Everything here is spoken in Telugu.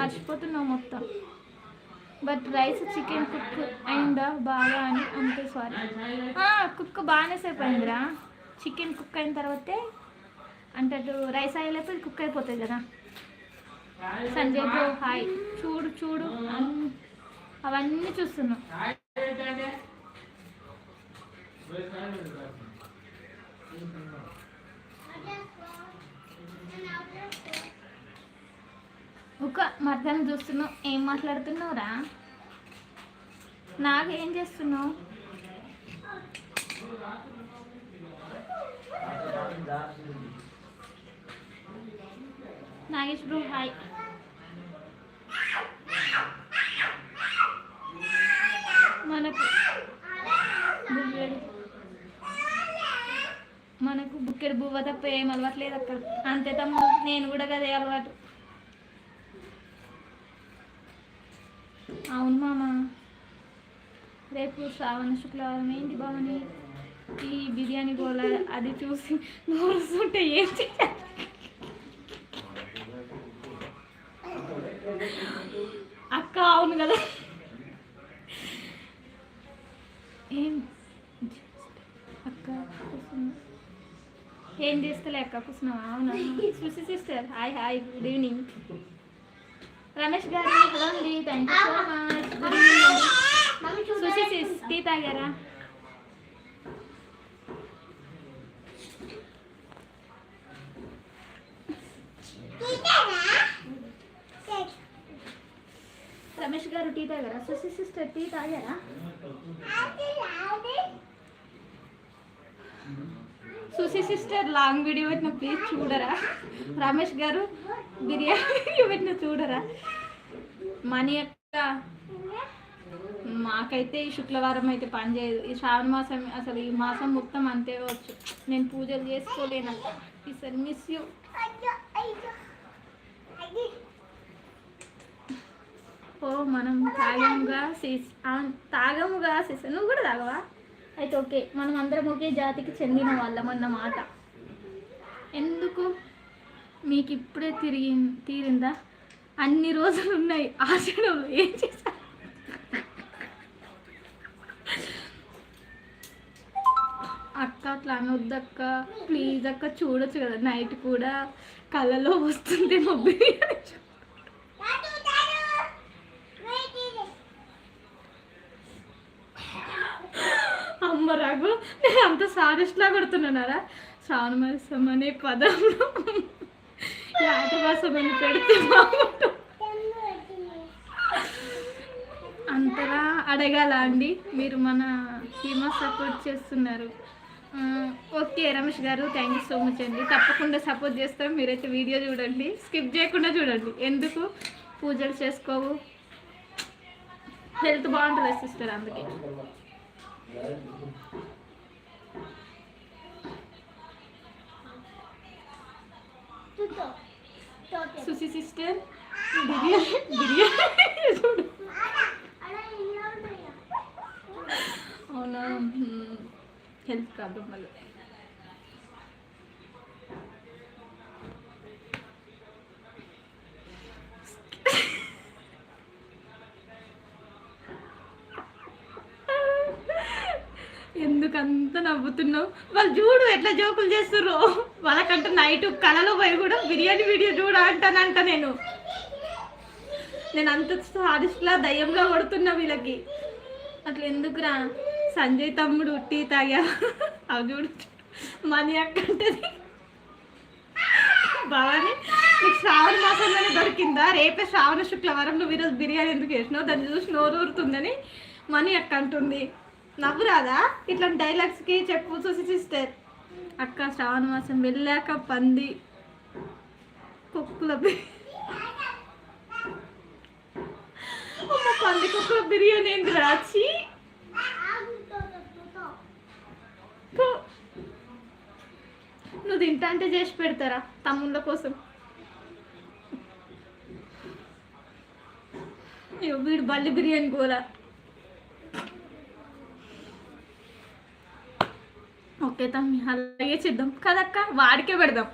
మర్చిపోతున్నావు మొత్తం. బట్ రైస్ చికెన్ కుక్ అయిందా బాగా అని అంతే. సారీ, కుక్ బాగానే సేపు అయిందిరా. చికెన్ కుక్ అయిన తర్వాతే అంటే రైస్ అయ్యేలేపు కుక్ అయిపోతుంది కదా. Sanjay bro hi. చూడు చూడు అవన్నీ చూస్తున్నాం. ఒక మధ్యాహ్నం చూస్తున్నావు. ఏం మాట్లాడుతున్నావురా? నాకేం చేస్తున్నావు? Nagesh bro hi. మనకు బుక్కెడు బువ్వ తప్ప ఏం అలవాట్లేదు అక్క. అంతే తమ్ము, నేను కూడా కదే అలవాటు. అవును మామ, రేపు శ్రావణ శుక్రవారం. ఏంటి బావని ఈ బిర్యానీ గోల అది చూసి నోరుస్తుంటే ఏం చేయాలి? అక్క అవును కదా. ఏం అక్క ఏం చేస్తలే అక్క, కూర్చున్నావా? అవునా Susi sister hi hi, good evening. Ramesh garu hello అండి, thank you so much. Good evening. Susi sis tea తాగారా? రమేష్ గారు టీ తాగారా? సుసి సిస్టర్ టీ తాగారా? సుసి సిస్టర్ లాంగ్ వీడియో పెట్టిన ప్లీజ్ చూడరా. రమేష్ గారు బిర్యానీ పెట్టిన చూడరా. మనీ అక్క మాకైతే ఈ శుక్రవారం అయితే పని చేయదు. ఈ శ్రావణ మాసం అసలు ఈ మాసం మొత్తం అంతే వచ్చు. నేను పూజలు చేసుకోలేను. ఈసారి మిస్ యూ. ఓ మనం తాగముగా సిస్. తాగముగా సిస్. నువ్వు కూడా తాగవా? అయితే ఓకే, మనం అందరం ఒకే జాతికి చెందిన వాళ్ళం అన్నమాట. ఎందుకు మీకు ఇప్పుడే తీరిందా? అన్ని రోజులు ఉన్నాయి ఆషాఢంలో. ఏం చేశారు అక్క? అట్లా అనొద్దక్క ప్లీజ్ అక్క. చూడొచ్చు కదా, నైట్ కూడా కళ్ళలో వస్తుంది నొప్పి. అమ్మ రాగు, నేను అంత సారెస్ట్లా కొడుతున్నానారా? శ్రావణ మాసం అనే పదంలో యాటవాసం అని పెడితే బాగుంటుంది. అంతలా అడగాల అండి? మీరు మన టీమ్ సపోర్ట్ చేస్తున్నారు. ఓకే రమేష్ గారు, థ్యాంక్ యూ సో మచ్ అండి. తప్పకుండా సపోర్ట్ చేస్తాం. మీరైతే వీడియో చూడండి, స్కిప్ చేయకుండా చూడండి. ఎందుకు పూజలు చేసుకోవు? హెల్త్ బాగుంటుంది సిస్టర్, అందుకే. సుసి సిస్టర్ బిర్యానీ చూడు. అవునా, హెల్త్ ప్రాబ్లం వల్ల. ఎందుకంత నవ్వుతున్నావు? వాళ్ళు చూడు ఎట్లా జోకులు చేస్తుర్రో. వాళ్ళకంటే నైట్ కళలో పోయి కూడా బిర్యానీ వీడియో చూడ అంటానంట. నేను అంత సాధిస్ట్లా దయ్యంలో కొడుతున్నా వీళ్ళకి. అట్లా ఎందుకురా? సంజయ్ తమ్ముడు టీ తాగా అవి చూడు. మనీ అక్కంటది భవాని, నీకు శ్రావణ మాసంలోనే దొరికిందా? రేపే శ్రావణ శుక్రవారం, నువ్వు ఈరోజు బిర్యానీ ఎందుకు వేసినావు? దాన్ని చూసి నోరు ఊరుతుందని మనీ అక్క అంటుంది. నవ్వు రాదా? ఇట్లాంటి డైలాగ్స్కి చెప్పు చూసి సిస్టర్. అక్క శ్రావణ మాసం వెళ్ళాక పంది కుక్కల పంది కుక్కల బిర్యానీ ఏంటి రాచి? నువ్వు తింటా అంటే చేసి పెడతారా తమ్ముళ్ళ కోసం? వీడు బల్లి బిర్యానీ కూడా. ఓకే తమ్మి, అలాగే చేద్దాం కదక్క, వాడికే పెడదాం.